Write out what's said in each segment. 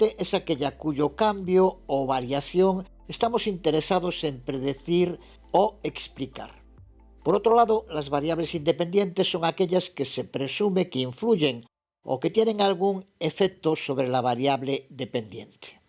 dependiente es aquella cuyo cambio o variación estamos interesados en predecir o explicar. Por otro lado, las variables independientes son aquellas que se presume que influyen o que tienen algún efecto sobre la variable dependiente.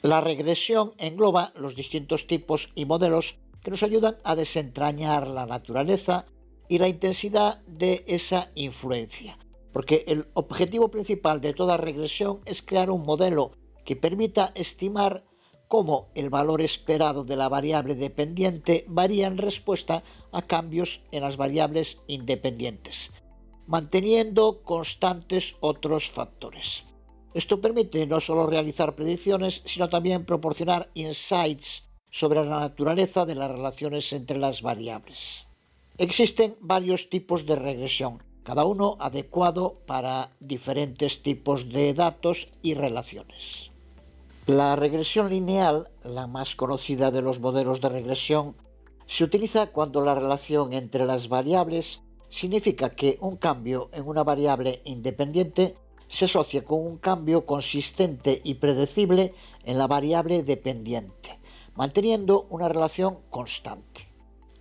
La regresión engloba los distintos tipos y modelos que nos ayudan a desentrañar la naturaleza y la intensidad de esa influencia, porque el objetivo principal de toda regresión es crear un modelo que permita estimar cómo el valor esperado de la variable dependiente varía en respuesta a cambios en las variables independientes, manteniendo constantes otros factores. Esto permite no solo realizar predicciones, sino también proporcionar insights sobre la naturaleza de las relaciones entre las variables. Existen varios tipos de regresión, cada uno adecuado para diferentes tipos de datos y relaciones. La regresión lineal, la más conocida de los modelos de regresión, se utiliza cuando la relación entre las variables significa que un cambio en una variable independiente se asocia con un cambio consistente y predecible en la variable dependiente, manteniendo una relación constante.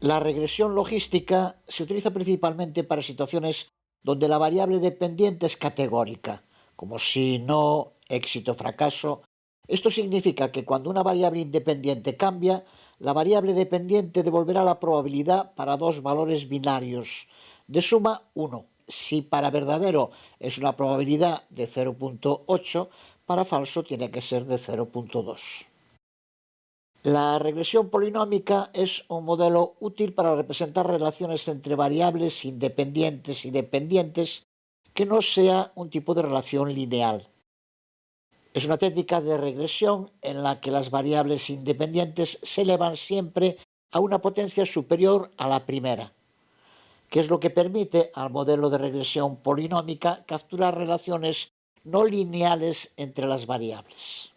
La regresión logística se utiliza principalmente para situaciones donde la variable dependiente es categórica, como si no, éxito, fracaso. Esto significa que cuando una variable independiente cambia, la variable dependiente devolverá la probabilidad para dos valores binarios de suma 1. Si para verdadero es una probabilidad de 0.8, para falso tiene que ser de 0.2. La regresión polinómica es un modelo útil para representar relaciones entre variables independientes y dependientes que no sea un tipo de relación lineal. Es una técnica de regresión en la que las variables independientes se elevan siempre a una potencia superior a la primera, que es lo que permite al modelo de regresión polinómica capturar relaciones no lineales entre las variables.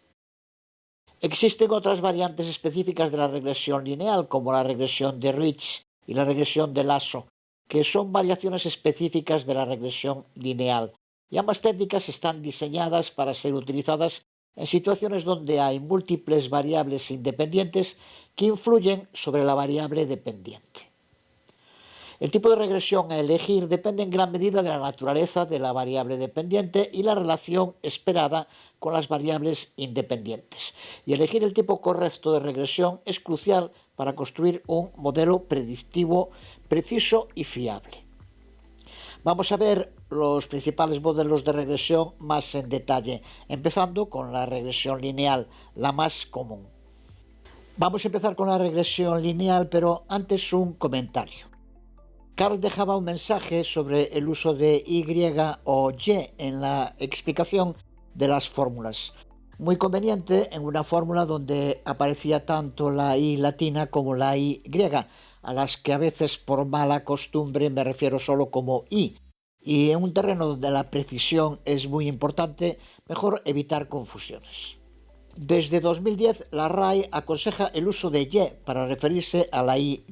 Existen otras variantes específicas de la regresión lineal, como la regresión de Rich y la regresión de Lasso, que son variaciones específicas de la regresión lineal, y ambas técnicas están diseñadas para ser utilizadas en situaciones donde hay múltiples variables independientes que influyen sobre la variable dependiente. El tipo de regresión a elegir depende en gran medida de la naturaleza de la variable dependiente y la relación esperada con las variables independientes. Y elegir el tipo correcto de regresión es crucial para construir un modelo predictivo preciso y fiable. Vamos a ver los principales modelos de regresión más en detalle, empezando con la regresión lineal, la más común. Vamos a empezar con la regresión lineal, pero antes un comentario. Carl dejaba un mensaje sobre el uso de Y o Y en la explicación de las fórmulas. Muy conveniente en una fórmula donde aparecía tanto la I latina como la Y, a las que a veces por mala costumbre me refiero solo como I. Y en un terreno donde la precisión es muy importante, mejor evitar confusiones. Desde 2010, la RAE aconseja el uso de Y para referirse a la Y.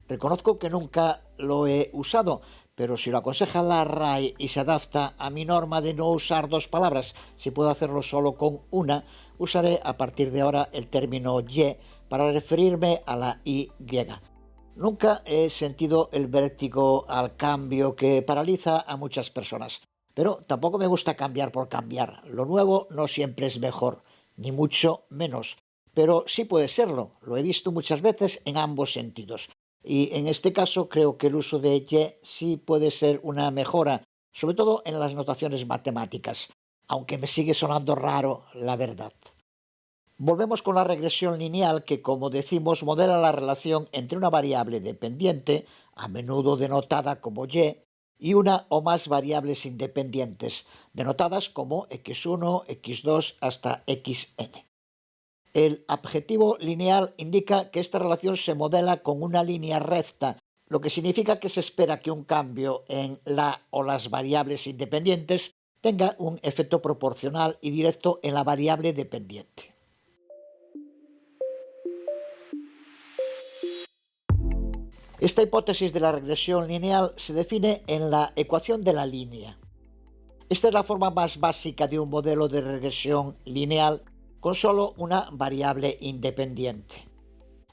Reconozco que nunca lo he usado, pero si lo aconseja la RAE y se adapta a mi norma de no usar dos palabras, si puedo hacerlo solo con una, usaré a partir de ahora el término Y para referirme a la Y. Nunca he sentido el vértigo al cambio que paraliza a muchas personas, pero tampoco me gusta cambiar por cambiar. Lo nuevo no siempre es mejor, ni mucho menos, pero sí puede serlo. Lo he visto muchas veces en ambos sentidos. Y en este caso creo que el uso de Y sí puede ser una mejora, sobre todo en las notaciones matemáticas, aunque me sigue sonando raro, la verdad. Volvemos con la regresión lineal que, como decimos, modela la relación entre una variable dependiente, a menudo denotada como y una o más variables independientes, denotadas como x1, x2 hasta xn. El adjetivo lineal indica que esta relación se modela con una línea recta, lo que significa que se espera que un cambio en la o las variables independientes tenga un efecto proporcional y directo en la variable dependiente. Esta hipótesis de la regresión lineal se define en la ecuación de la línea. Esta es la forma más básica de un modelo de regresión lineal con solo una variable independiente.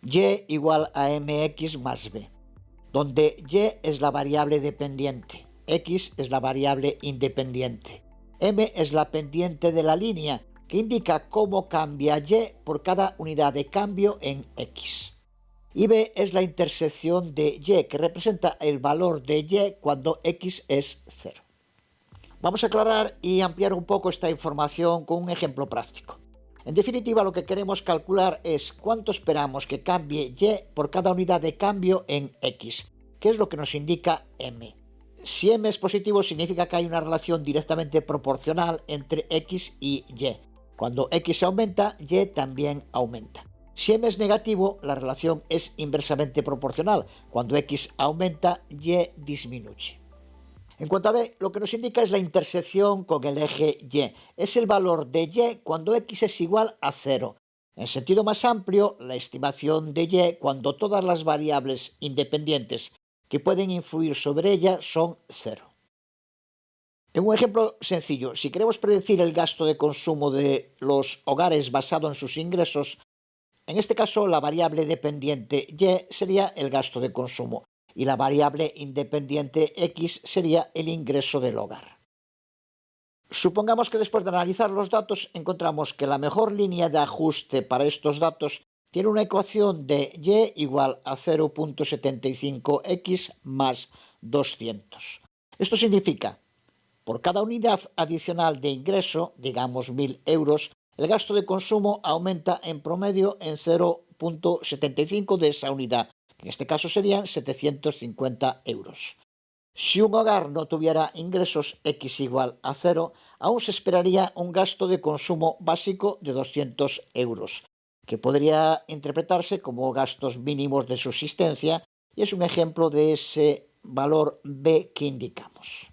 Y igual a mx más b, donde y es la variable dependiente, x es la variable independiente, m es la pendiente de la línea que indica cómo cambia y por cada unidad de cambio en x. Y b es la intersección de y, que representa el valor de y cuando x es 0. Vamos a aclarar y ampliar un poco esta información con un ejemplo práctico. En definitiva, lo que queremos calcular es cuánto esperamos que cambie y por cada unidad de cambio en x, que es lo que nos indica m. Si m es positivo, significa que hay una relación directamente proporcional entre x y y. Cuando x aumenta, y también aumenta. Si m es negativo, la relación es inversamente proporcional. Cuando x aumenta, y disminuye. En cuanto a b, lo que nos indica es la intersección con el eje y. Es el valor de y cuando x es igual a 0. En sentido más amplio, la estimación de y cuando todas las variables independientes que pueden influir sobre ella son 0. En un ejemplo sencillo, si queremos predecir el gasto de consumo de los hogares basado en sus ingresos, en este caso la variable dependiente y sería el gasto de consumo y la variable independiente x sería el ingreso del hogar. Supongamos que después de analizar los datos encontramos que la mejor línea de ajuste para estos datos tiene una ecuación de y igual a 0.75x más 200. Esto significa, por cada unidad adicional de ingreso, digamos 1.000 euros, el gasto de consumo aumenta en promedio en 0.75 de esa unidad. En este caso serían 750 euros. Si un hogar no tuviera ingresos x igual a 0, aún se esperaría un gasto de consumo básico de 200 euros, que podría interpretarse como gastos mínimos de subsistencia y es un ejemplo de ese valor b que indicamos.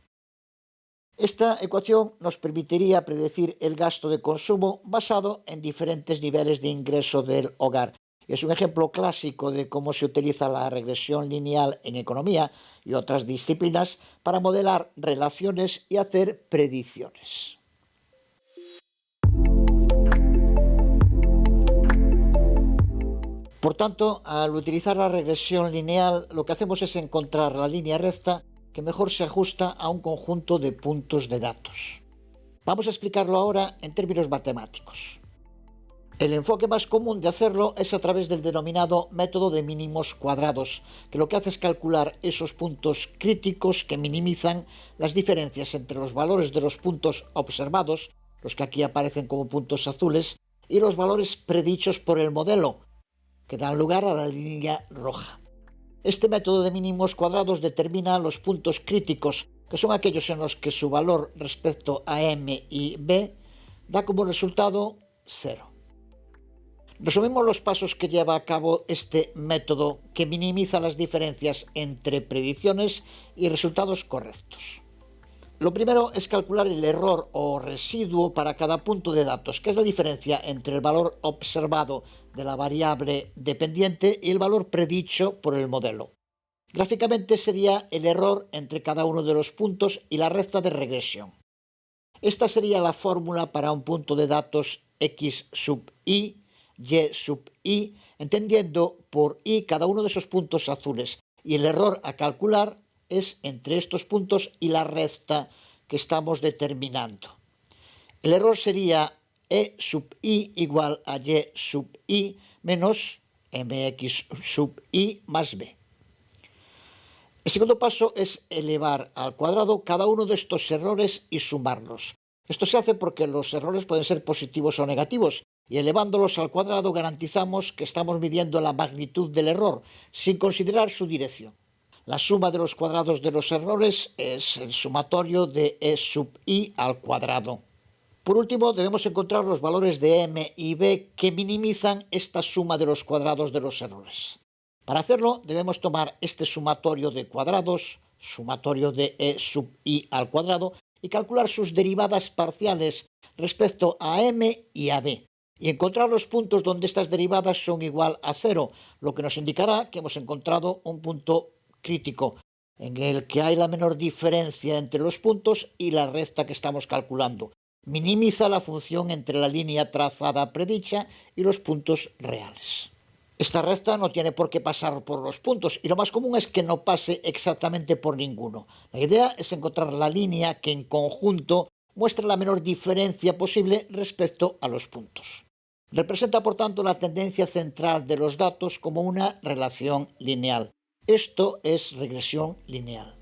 Esta ecuación nos permitiría predecir el gasto de consumo basado en diferentes niveles de ingreso del hogar. Es un ejemplo clásico de cómo se utiliza la regresión lineal en economía y otras disciplinas para modelar relaciones y hacer predicciones. Por tanto, al utilizar la regresión lineal, lo que hacemos es encontrar la línea recta que mejor se ajusta a un conjunto de puntos de datos. Vamos a explicarlo ahora en términos matemáticos. El enfoque más común de hacerlo es a través del denominado método de mínimos cuadrados, que lo que hace es calcular esos puntos críticos que minimizan las diferencias entre los valores de los puntos observados, los que aquí aparecen como puntos azules, y los valores predichos por el modelo, que dan lugar a la línea roja. Este método de mínimos cuadrados determina los puntos críticos, que son aquellos en los que su valor respecto a m y b da como resultado 0. Resumimos los pasos que lleva a cabo este método que minimiza las diferencias entre predicciones y resultados correctos. Lo primero es calcular el error o residuo para cada punto de datos, que es la diferencia entre el valor observado de la variable dependiente y el valor predicho por el modelo. Gráficamente sería el error entre cada uno de los puntos y la recta de regresión. Esta sería la fórmula para un punto de datos x sub i, y sub i, entendiendo por i cada uno de esos puntos azules, y el error a calcular es entre estos puntos y la recta que estamos determinando. El error sería e sub i igual a y sub i menos mx sub i más b. El segundo paso es elevar al cuadrado cada uno de estos errores y sumarlos. Esto se hace porque los errores pueden ser positivos o negativos, y elevándolos al cuadrado garantizamos que estamos midiendo la magnitud del error, sin considerar su dirección. La suma de los cuadrados de los errores es el sumatorio de e sub i al cuadrado. Por último, debemos encontrar los valores de m y b que minimizan esta suma de los cuadrados de los errores. Para hacerlo, debemos tomar este sumatorio de cuadrados, sumatorio de e sub i al cuadrado, y calcular sus derivadas parciales respecto a m y a b, y encontrar los puntos donde estas derivadas son igual a 0, lo que nos indicará que hemos encontrado un punto crítico en el que hay la menor diferencia entre los puntos y la recta que estamos calculando. Minimiza la función entre la línea trazada predicha y los puntos reales. Esta recta no tiene por qué pasar por los puntos y lo más común es que no pase exactamente por ninguno. La idea es encontrar la línea que en conjunto muestre la menor diferencia posible respecto a los puntos. Representa por tanto la tendencia central de los datos como una relación lineal. Esto es regresión lineal.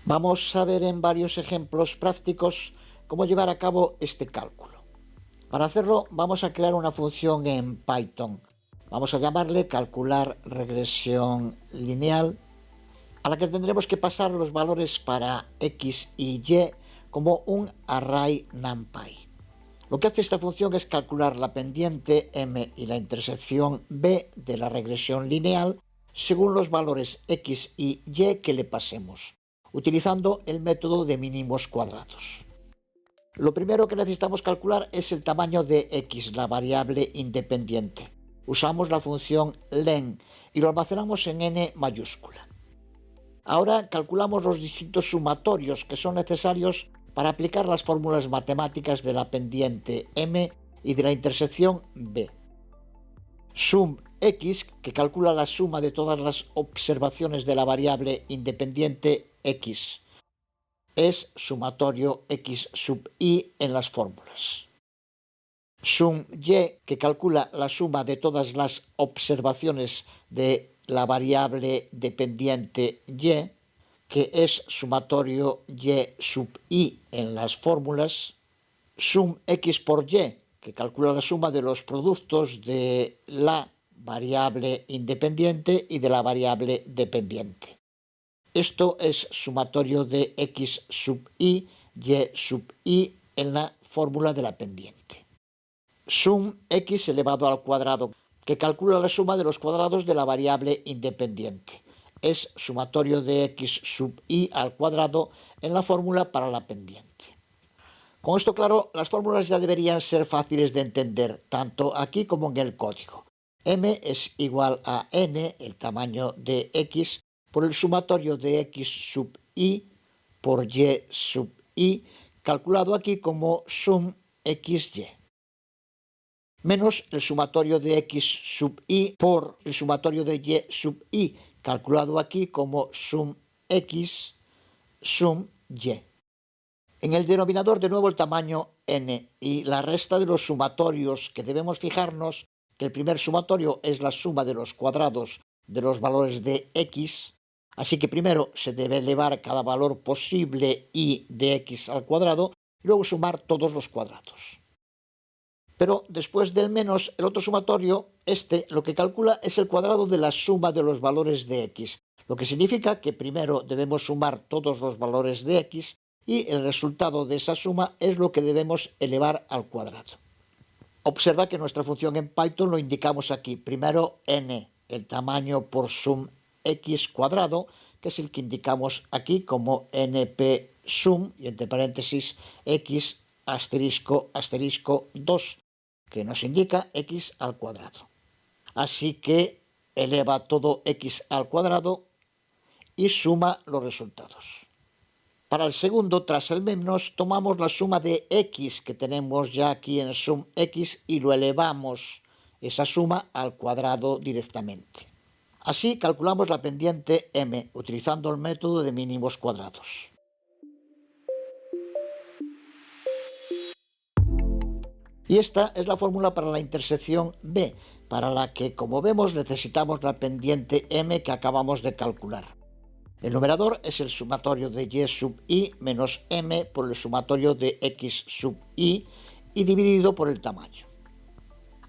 Vamos a ver en varios ejemplos prácticos cómo llevar a cabo este cálculo. Para hacerlo vamos a crear una función en Python. Vamos a llamarle calcular regresión lineal, a la que tendremos que pasar los valores para x y y como un array NumPy. Lo que hace esta función es calcular la pendiente m y la intersección b de la regresión lineal según los valores x y y que le pasemos, utilizando el método de mínimos cuadrados. Lo primero que necesitamos calcular es el tamaño de x, la variable independiente. Usamos la función len y lo almacenamos en n mayúscula. Ahora calculamos los distintos sumatorios que son necesarios para aplicar las fórmulas matemáticas de la pendiente m y de la intersección b. Sum x, que calcula la suma de todas las observaciones de la variable independiente x, es sumatorio x sub i en las fórmulas. Sum y, que calcula la suma de todas las observaciones de la variable dependiente y, que es sumatorio y sub i en las fórmulas. Sum x por y, que calcula la suma de los productos de la variable independiente y de la variable dependiente. Esto es sumatorio de x sub i, y sub i en la fórmula de la pendiente. Sum x elevado al cuadrado, que calcula la suma de los cuadrados de la variable independiente. Es sumatorio de x sub i al cuadrado en la fórmula para la pendiente. Con esto claro, las fórmulas ya deberían ser fáciles de entender, tanto aquí como en el código. M es igual a n, el tamaño de x, por el sumatorio de x sub i por y sub i, calculado aquí como sum xy, menos el sumatorio de x sub i por el sumatorio de y sub i, calculado aquí como sum x sum y. En el denominador de nuevo el tamaño n y la resta de los sumatorios, que debemos fijarnos que el primer sumatorio es la suma de los cuadrados de los valores de x, así que primero se debe elevar cada valor posible y de x al cuadrado y luego sumar todos los cuadrados. Pero después del menos, el otro sumatorio, lo que calcula es el cuadrado de la suma de los valores de x, lo que significa que primero debemos sumar todos los valores de x y el resultado de esa suma es lo que debemos elevar al cuadrado. Observa que nuestra función en Python lo indicamos aquí. Primero n, el tamaño por sum x cuadrado, que es el que indicamos aquí como np sum, y entre paréntesis x asterisco asterisco 2, que nos indica x al cuadrado. Así que eleva todo x al cuadrado y suma los resultados. Para el segundo, tras el menos, tomamos la suma de x que tenemos ya aquí en sum x y lo elevamos esa suma al cuadrado directamente. Así calculamos la pendiente m utilizando el método de mínimos cuadrados. Y esta es la fórmula para la intersección b, para la que, como vemos, necesitamos la pendiente m que acabamos de calcular. El numerador es el sumatorio de y sub i menos m por el sumatorio de x sub i y dividido por el tamaño.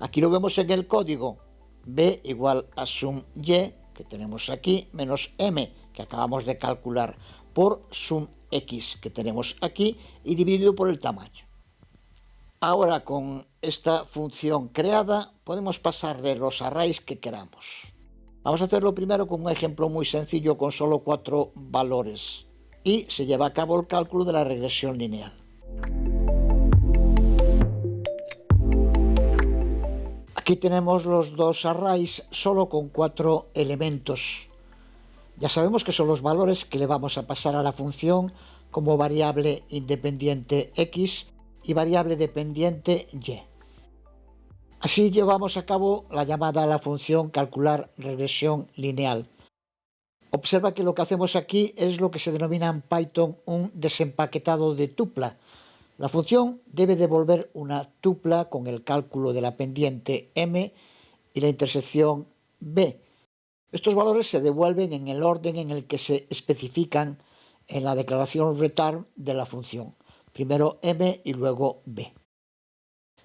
Aquí lo vemos en el código, b igual a sum y, que tenemos aquí, menos m, que acabamos de calcular, por sum x, que tenemos aquí, y dividido por el tamaño. Ahora, con esta función creada, podemos pasarle los arrays que queramos. Vamos a hacerlo primero con un ejemplo muy sencillo con solo 4 valores y se lleva a cabo el cálculo de la regresión lineal. Aquí tenemos los dos arrays solo con 4 elementos. Ya sabemos que son los valores que le vamos a pasar a la función como variable independiente x y variable dependiente y. Así llevamos a cabo la llamada a la función calcular regresión lineal. Observa que lo que hacemos aquí es lo que se denomina en Python un desempaquetado de tupla. La función debe devolver una tupla con el cálculo de la pendiente m y la intersección b. Estos valores se devuelven en el orden en el que se especifican en la declaración return de la función. Primero m y luego b.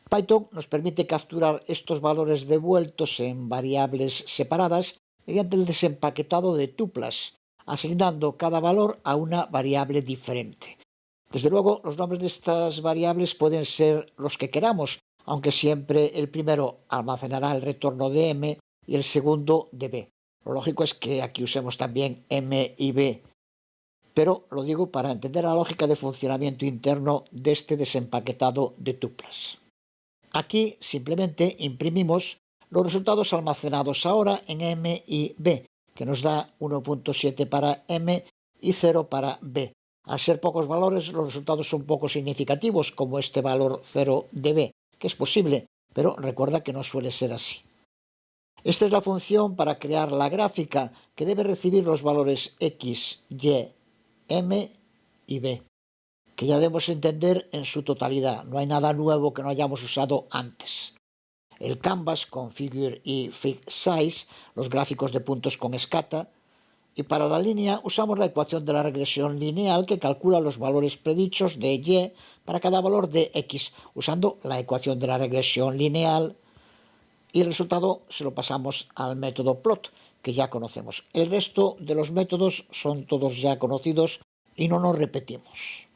Python nos permite capturar estos valores devueltos en variables separadas mediante el desempaquetado de tuplas, asignando cada valor a una variable diferente. Desde luego, los nombres de estas variables pueden ser los que queramos, aunque siempre el primero almacenará el retorno de m y el segundo de b. Lo lógico es que aquí usemos también m y b, pero lo digo para entender la lógica de funcionamiento interno de este desempaquetado de tuplas. Aquí simplemente imprimimos los resultados almacenados ahora en m y b, que nos da 1.7 para m y 0 para b. Al ser pocos valores, los resultados son poco significativos, como este valor 0 de b, que es posible, pero recuerda que no suele ser así. Esta es la función para crear la gráfica que debe recibir los valores x, y, m y b, que ya debemos entender en su totalidad. No hay nada nuevo que no hayamos usado antes. El Canvas con Figure y FigSize, los gráficos de puntos con escata, y para la línea usamos la ecuación de la regresión lineal que calcula los valores predichos de y para cada valor de x, usando la ecuación de la regresión lineal, y el resultado se lo pasamos al método plot, que ya conocemos. El resto de los métodos son todos ya conocidos y no nos repetimos.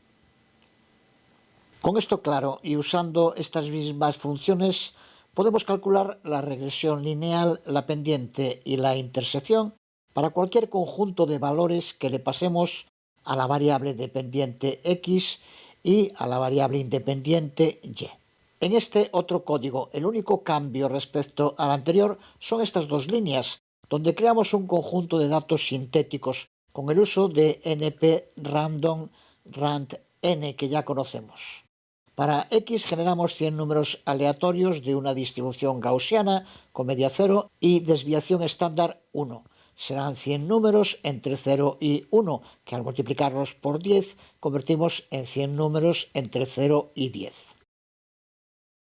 Con esto claro y usando estas mismas funciones, podemos calcular la regresión lineal, la pendiente y la intersección para cualquier conjunto de valores que le pasemos a la variable dependiente x y a la variable independiente y. En este otro código, el único cambio respecto al anterior son estas dos líneas, donde creamos un conjunto de datos sintéticos con el uso de np-random rand n que ya conocemos. Para x generamos 100 números aleatorios de una distribución gaussiana con media 0 y desviación estándar 1. Serán 100 números entre 0 y 1, que al multiplicarlos por 10 convertimos en 100 números entre 0 y 10.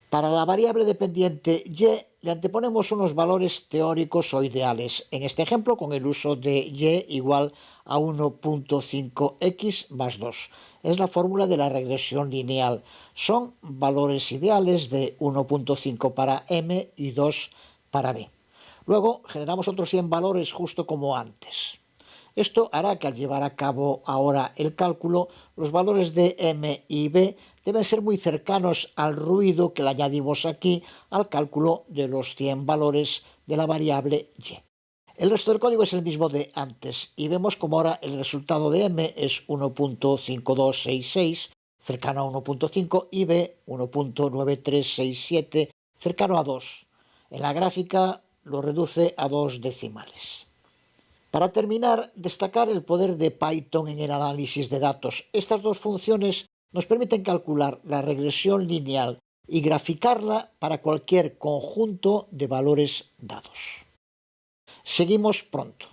Para la variable dependiente y le anteponemos unos valores teóricos o ideales, en este ejemplo con el uso de y igual a 1.5x más 2. Es la fórmula de la regresión lineal. Son valores ideales de 1.5 para m y 2 para b. Luego generamos otros 100 valores justo como antes. Esto hará que al llevar a cabo ahora el cálculo, los valores de m y b deben ser muy cercanos al ruido que le añadimos aquí al cálculo de los 100 valores de la variable y. El resto del código es el mismo de antes y vemos como ahora el resultado de m es 1.5266 cercano a 1.5 y b 1.9367 cercano a 2. En la gráfica lo reduce a 2 decimales. Para terminar, destacar el poder de Python en el análisis de datos. Estas dos funciones nos permiten calcular la regresión lineal y graficarla para cualquier conjunto de valores dados. Seguimos pronto.